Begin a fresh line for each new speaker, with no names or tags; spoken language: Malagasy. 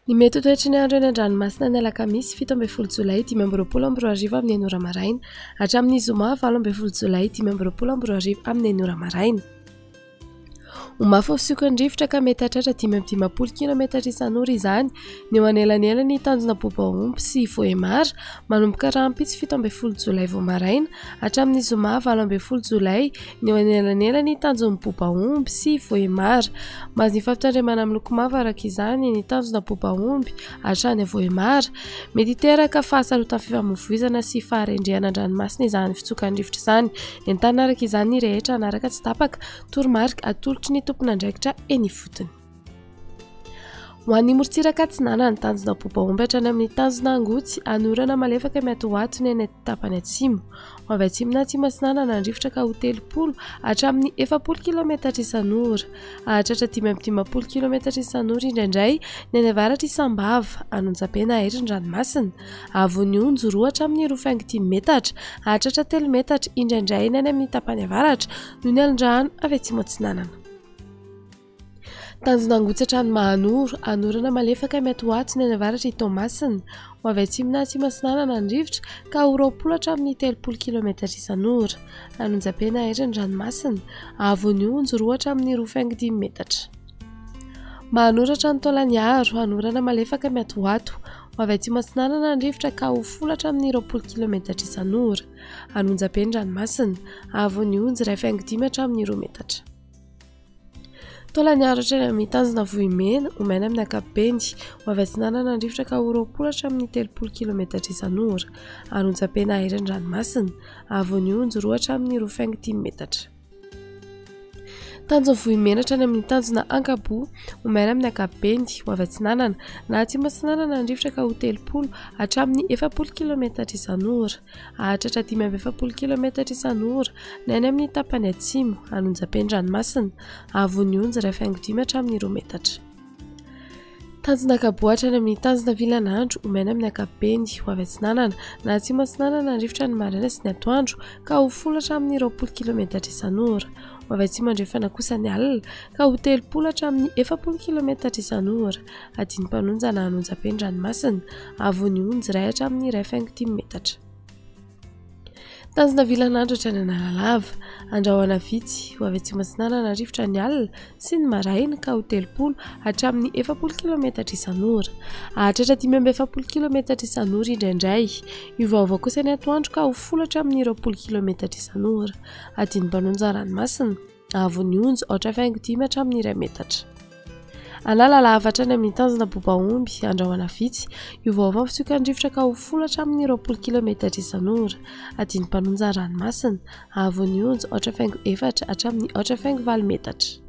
Ny mety ho toetry ny andro eny an-dranomasina ny alakamisy 17 Jolay 2024 amin'ny 9 maraina hatramin'ny zoma 18 Jolay 2024 amin'ny 9 maraina. Mafy fisiokon-drivotra ka mety hatratra 5-10 km isan'ora izany ny eo anelanelany tanjona bobaomby sy voemara manomboka rahampitso 17 Jolay vao maraina hatramin'ny zoma 18 Jolay ny eo anelanelany tanjona bobaomby sy voemara. Mahazo ny fampitandremana amin'ny loko mavo araka izany ny tanjona bobaomby hatrany voemara. Mety hiteraka fahasarotan'ny fifamoivoizana sy faharendrehana an-dranomasina izany fitsokan-drivotra izany. Entanina araka izany ny rehetra anaraka tsy tapaka toromarika atolotry ny tompon'andraikitra eny ifotony. Ho an'ny morontsiraka atsinana ny tanjona bobaomby hatrany amin'ny tanjona angotsy anorana malefaka miato ho ato ny eny tapany atsimo. Ho avy atsimona atsimo atsinana nandrivotra ka ho 30 hatramin'ny 40 km isan'ora hahatratra 5-10 km isan'ora indraindray ny any avaratra isambava anonjapena herin-dranomasina avony onjo 2 hatramin'ny 25 metatra hahatratra 3 metatra indraindray ny any amin'ny tapany avaratra noho ny alin-drano avy atsimo atsinanana. Tanjona angotsy hatrany mahanoro anorana malefaka miato ho ato ny any avaratra itomasina. Ho avy atsimona atsimo atsinana nandrivotra ka ho 20 hatramin'ny 30 km isan'ora anonjapena herin-dranomasina avony onjo 2 hatramin'ny 25 metatra. Mahanoratra ny taolaniaro anorana malefaka miato ho ato. Ho avy atsimo atsinana nandrivotra ka ho 10 hatramin'ny 20 km isan'ora anonjapena-dranomasina avony onjo 25 hatramin'ny 2 metatra. Taolaniaro hatrany amin'ny tanjona vohimena omaina amin'ny ankapobeny. Ho avy atsinana nandrivotra ka ho 20 hatramin'ny 30 km isan'ora anonjapena herin-dranomasina avony onjo 2 hatramin'ny 25 metatra. Tanjona vohimena hatrany amin'ny tanjona ankabo omaina amin'ny ankapobeny. Ho avy atsinana na atsimo atsinana nandrivotra ka ho 30 hatramin'ny 40 km isan'ora hahatratra 10-40 km isan'ora ny any amin'ny tapany atsimo anonjapena-dranomasina avony onjo 25 hatramin'ny 2 metatra. Tanjona ankabo hatrany amin'ny tanjona vilanandro omaina amin'ny ankapobeny. Ho avy atsinana na atsimo atsinana nandrivotra ny maraina sy ny atoandro ka ho 10 hatramin'ny 20 km isan'ora. Ho avy atsimo andrefana kosa ny alina ka ho 30 hatramin'ny 40 km isan'ora adiny mpanonja na anonjapena-dranomasina avony onjo 1 hatramin'ny 25 metatra. Tanjona vilanandro hatrany analalava andrahoana vitsy. Ho avy atsimo atsinana nandrivotra ny alina sy ny maraina ka ho 30 hatramin'ny 40 km isan'ora hahatratra 10-40 km isan'ora indraindray. Io vaovao kosa ny atoandro ka ho 10 hatramin'ny 20 km isan'ora adiny mpanonja ranomasina avony onjo 25 hatramin'ny 2 metatra. Analalava hatrany amin'ny tanjona bobaomby andrahoana vitsy. Io vaovao fisiokon-drivotra ka ho 10 hatramin'ny 20 km isan'ora adiny mpanonja ranomasina avony onjo 24 hatramin'ny 25 metatra.